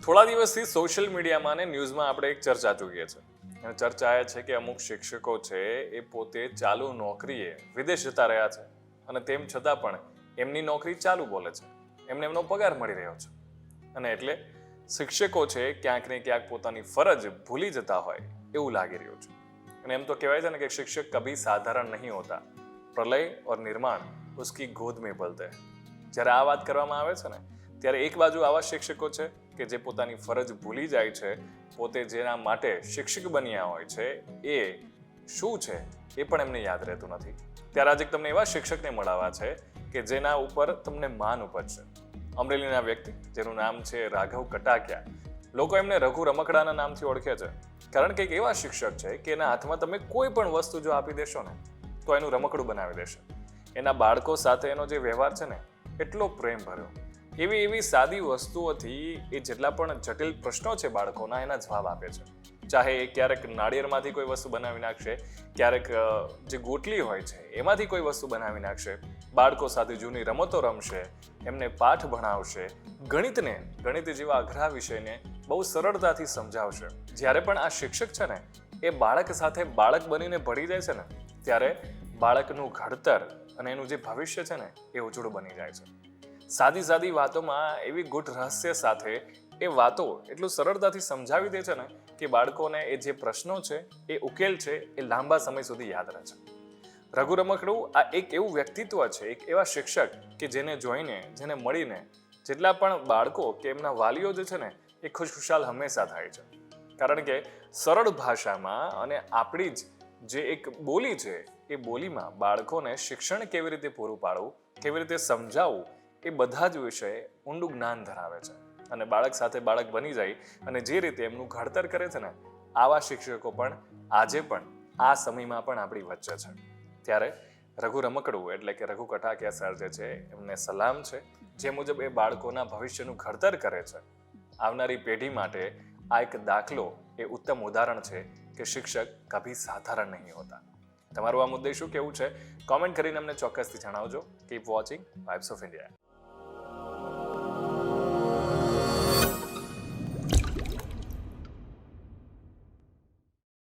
થોડા દિવસથી સોશિયલ મીડિયામાં અને ન્યૂઝમાં આપણે એક ચર્ચા જોઈએ છે. અને ચર્ચા એ છે કે અમુક શિક્ષકો છે એ પોતે ચાલુ નોકરીએ વિદેશ જતા રહ્યા છે અને તેમ છતાં પણ એમની નોકરી ચાલુ બોલે છે, એમને એમનો પગાર મળી રહ્યો છે. અને એટલે શિક્ષકો છે ક્યાંક ને ક્યાંક પોતાની ફરજ ભૂલી જતા હોય એવું લાગી રહ્યું છે. અને એમ તો કહેવાય છે ને કે શિક્ષક કભી સાધારણ નહીં હોતા, પ્રલય और નિર્માણ उसकी गोद में पलते हैं. જ્યારે આ વાત કરવામાં આવે છે ને ત્યારે એક બાજુ આવા શિક્ષકો છે કે જે પોતાની ફરજ ભૂલી જાય છે, પોતે જેના માટે શિક્ષક બન્યા હોય છે એ શું છે એ પણ એમને યાદ રહેતું નથી. ત્યારે આજે તમને એવા શિક્ષકને મળાવા છે કે જેના ઉપર તમને માન ઉપજશે. અમરેલીના વ્યક્તિ જેનું નામ છે રાઘવ કટાકિયા. લોકો એમને રઘુ રમકડાના નામથી ઓળખે છે, કારણ કે એક એવા શિક્ષક છે કે એના હાથમાં તમે કોઈ પણ વસ્તુ જો આપી દેશો ને તો એનું રમકડું બનાવી દેશે. એના બાળકો સાથે એનો જે વ્યવહાર છે ને એટલો પ્રેમ ભર્યો. એવી સાદી વસ્તુઓથી એ જેટલા પણ જટિલ પ્રશ્નો છે બાળકોના એના જવાબ આપે છે. ચાહે એ ક્યારેક નાળિયેરમાંથી કોઈ વસ્તુ બનાવી નાખશે, ક્યારેક જે ગોટલી હોય છે એમાંથી કોઈ વસ્તુ બનાવી નાખશે, બાળકો સાથે જૂની રમતો રમશે, એમને પાઠ ભણાવશે, ગણિત જેવા અઘરા વિષયને બહુ સરળતાથી સમજાવશે. જ્યારે પણ આ શિક્ષક છે ને એ બાળક સાથે બાળક બનીને ભળી જાય છે ને ત્યારે બાળકનું ઘડતર અને એનું જે ભવિષ્ય છે ને એ ઉજળું બની જાય છે. સાદી વાતોમાં એવી ગૂઢ રહસ્ય સાથે એ વાતો એટલું સરળતાથી સમજાવી દે છે ને કે બાળકોને એ જે પ્રશ્નો છે એ ઉકેલ છે એ લાંબા સમય સુધી યાદ રહે છે. રઘુ રમકડું આ એક એવું વ્યક્તિત્વ છે, એક એવા શિક્ષક કે જેને જોઈને, જેને મળીને જેટલા પણ બાળકો કે એમના વાલીઓ જે છે ને એ ખુશખુશાલ હંમેશા થાય છે. કારણ કે સરળ ભાષામાં અને આપણી જ જે એક બોલી છે એ બોલીમાં બાળકોને શિક્ષણ કેવી રીતે પૂરું પાડવું, કેવી રીતે સમજાવવું, એ બધા જ વિષય ઊંડું જ્ઞાન ધરાવે છે. અને બાળક સાથે બાળક બની જાય અને જે રીતે એમનું ઘડતર કરે છે ને આવા શિક્ષકો પણ આજે પણ આ સમયમાં પણ આપણી વચ્ચે છે. ત્યારે રઘુ રમકડું એટલે કે રઘુ કટાકિયા સર જે છે એમને સલામ છે, જે મુજબ એ બાળકોના ભવિષ્યનું ઘડતર કરે છે. આવનારી પેઢી માટે આ એક દાખલો, એ ઉત્તમ ઉદાહરણ છે કે શિક્ષક કભી સાધારણ નહીં હોતા. તમારું આ મુદ્દે શું કહેવું છે કોમેન્ટ કરીને અમને ચોક્કસથી જણાવજો. Keep watching vibes of India.